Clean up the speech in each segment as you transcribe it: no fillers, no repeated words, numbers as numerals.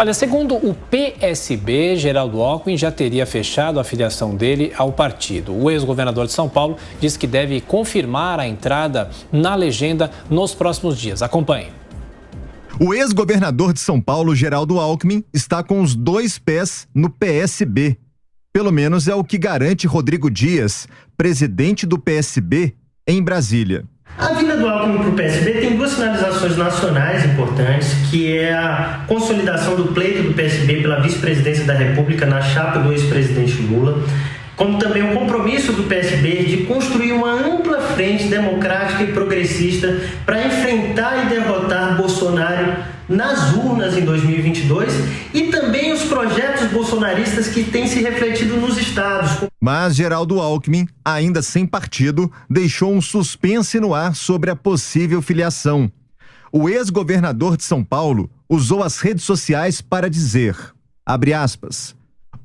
Olha, segundo o PSB, Geraldo Alckmin já teria fechado a filiação dele ao partido. O ex-governador de São Paulo diz que deve confirmar a entrada na legenda nos próximos dias. Acompanhe. O ex-governador de São Paulo, Geraldo Alckmin, está com os 2 pés no PSB. Pelo menos é o que garante Rodrigo Dias, presidente do PSB, em Brasília. A vinda do Alckmin para o PSB tem 2 sinalizações nacionais importantes, que é a consolidação do pleito do PSB pela vice-presidência da República na chapa do ex-presidente Lula, como também o compromisso do PSB de construir uma ampla frente democrática e progressista para enfrentar e derrotar Bolsonaro nas urnas em 2022 e também os projetos bolsonaristas que têm se refletido nos estados. Mas Geraldo Alckmin, ainda sem partido, deixou um suspense no ar sobre a possível filiação. O ex-governador de São Paulo usou as redes sociais para dizer, abre aspas,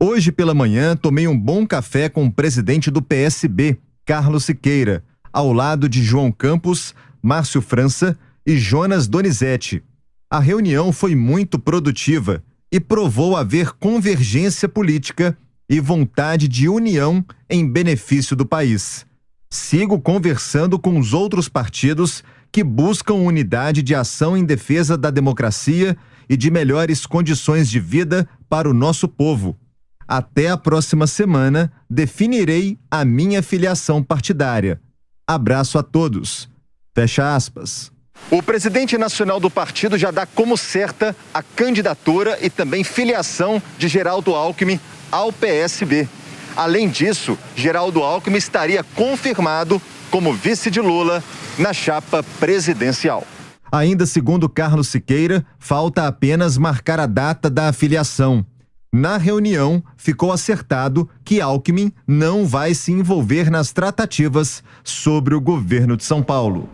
hoje pela manhã tomei um bom café com o presidente do PSB, Carlos Siqueira, ao lado de João Campos, Márcio França e Jonas Donizete. A reunião foi muito produtiva e provou haver convergência política e vontade de união em benefício do país. Sigo conversando com os outros partidos que buscam unidade de ação em defesa da democracia e de melhores condições de vida para o nosso povo. Até a próxima semana, definirei a minha filiação partidária. Abraço a todos. Fecha aspas. O presidente nacional do partido já dá como certa a candidatura e também filiação de Geraldo Alckmin ao PSB. Além disso, Geraldo Alckmin estaria confirmado como vice de Lula na chapa presidencial. Ainda segundo Carlos Siqueira, falta apenas marcar a data da filiação. Na reunião, ficou acertado que Alckmin não vai se envolver nas tratativas sobre o governo de São Paulo.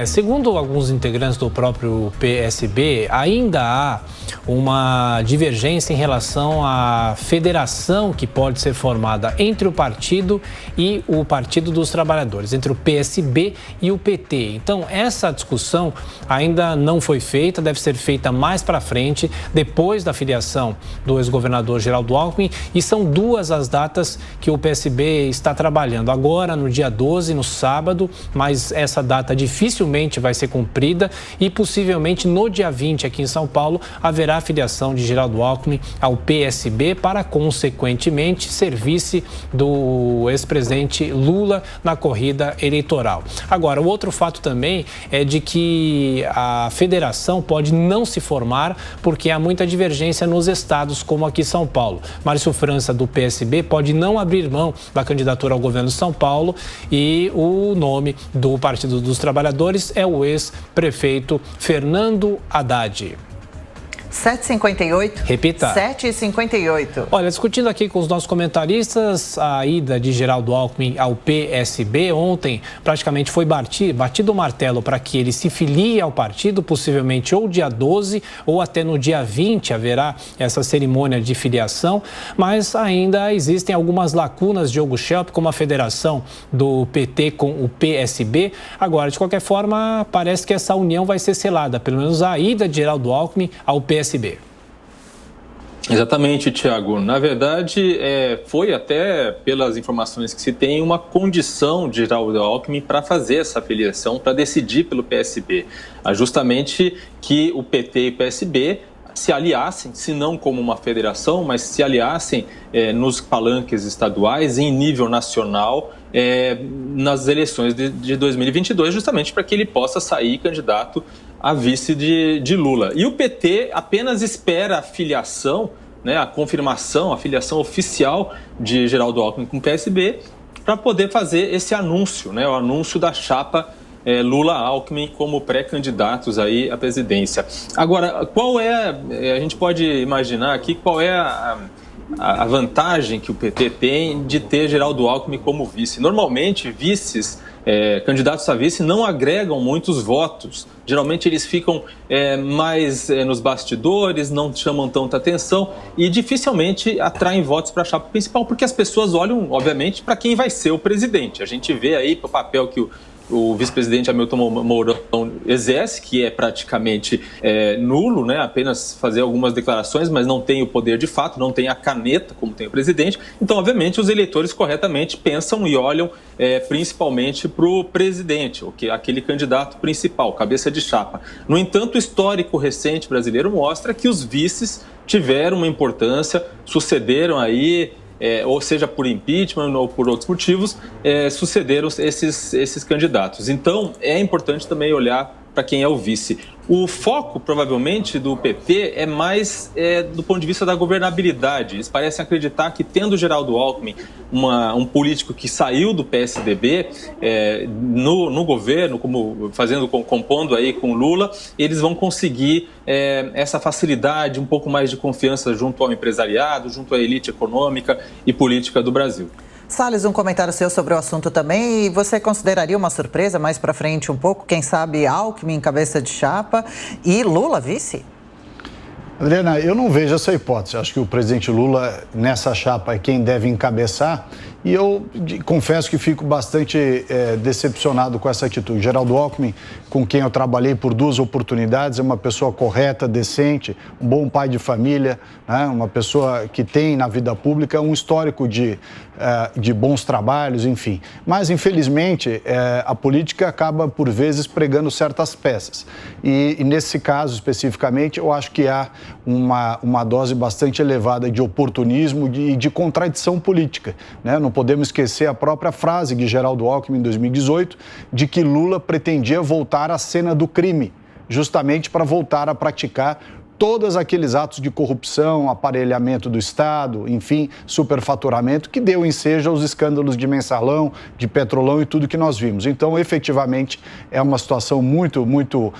Segundo alguns integrantes do próprio PSB, ainda há uma divergência em relação à federação que pode ser formada entre o partido e o Partido dos Trabalhadores, entre o PSB e o PT. Então, essa discussão ainda não foi feita, deve ser feita mais para frente, depois da filiação do ex-governador Geraldo Alckmin, e são 2 as datas que o PSB está trabalhando. Agora, no dia 12, no sábado, mas essa data dificilmente vai ser cumprida e possivelmente no dia 20 aqui em São Paulo haverá a filiação de Geraldo Alckmin ao PSB para consequentemente ser vice do ex-presidente Lula na corrida eleitoral. Agora, o outro fato também é de que a federação pode não se formar porque há muita divergência nos estados como aqui em São Paulo. Márcio França do PSB pode não abrir mão da candidatura ao governo de São Paulo e o nome do Partido dos Trabalhadores é o ex-prefeito Fernando Haddad. 7h58. Repita. 7h58. Olha, discutindo aqui com os nossos comentaristas, a ida de Geraldo Alckmin ao PSB ontem praticamente foi batido o martelo para que ele se filie ao partido, possivelmente ou dia 12 ou até no dia 20 haverá essa cerimônia de filiação, mas ainda existem algumas lacunas, Diogo Schelp, como a federação do PT com o PSB. Agora, de qualquer forma, parece que essa união vai ser selada, pelo menos a ida de Geraldo Alckmin ao PSB. Exatamente, Tiago. Na verdade, foi até, pelas informações que se tem, uma condição de Geraldo Alckmin para fazer essa filiação, para decidir pelo PSB. Justamente que o PT e o PSB se aliassem, se não como uma federação, mas se aliassem nos palanques estaduais, em nível nacional, nas eleições de 2022, justamente para que ele possa sair candidato a vice de Lula. E o PT apenas espera a filiação, a confirmação, a filiação oficial de Geraldo Alckmin com o PSB, para poder fazer esse anúncio, o anúncio da chapa Lula-Alckmin como pré-candidatos aí à presidência. Agora, a gente pode imaginar aqui qual é a vantagem que o PT tem de ter Geraldo Alckmin como vice. Normalmente, vices, candidatos a vice, não agregam muitos votos. Geralmente eles ficam mais nos bastidores, não chamam tanta atenção e dificilmente atraem votos para a chapa principal, porque as pessoas olham, obviamente, para quem vai ser o presidente. A gente vê aí o papel que o vice-presidente Hamilton Mourão exerce, que é praticamente nulo, né? Apenas fazer algumas declarações, mas não tem o poder de fato, não tem a caneta como tem o presidente. Então, obviamente, os eleitores corretamente pensam e olham principalmente para o presidente, aquele candidato principal, cabeça de chapa. No entanto, o histórico recente brasileiro mostra que os vices tiveram uma importância, sucederam aí, ou seja por impeachment ou por outros motivos, sucederam esses candidatos. Então, é importante também olhar para quem é o vice. O foco, provavelmente, do PP é mais do ponto de vista da governabilidade. Eles parecem acreditar que, tendo o Geraldo Alckmin, um político que saiu do PSDB no governo, compondo aí com Lula, eles vão conseguir essa facilidade, um pouco mais de confiança junto ao empresariado, junto à elite econômica e política do Brasil. Salles, um comentário seu sobre o assunto também. E você consideraria uma surpresa mais para frente um pouco? Quem sabe Alckmin cabeça de chapa e Lula vice? Adriana, eu não vejo essa hipótese. Acho que o presidente Lula, nessa chapa, é quem deve encabeçar. E eu confesso que fico bastante decepcionado com essa atitude. Geraldo Alckmin, com quem eu trabalhei por 2 oportunidades, é uma pessoa correta, decente, um bom pai de família, né? Uma pessoa que tem na vida pública um histórico de bons trabalhos, enfim. Mas, infelizmente, a política acaba, por vezes, pregando certas peças. E nesse caso, especificamente, eu acho que há uma dose bastante elevada de oportunismo e de contradição política, né? Não podemos esquecer a própria frase de Geraldo Alckmin em 2018 de que Lula pretendia voltar à cena do crime, justamente para voltar a praticar todos aqueles atos de corrupção, aparelhamento do Estado, enfim, superfaturamento, que deu ensejo aos escândalos de Mensalão, de Petrolão e tudo que nós vimos. Então, efetivamente, é uma situação muito, muito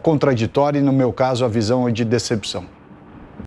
contraditória e, no meu caso, a visão é de decepção.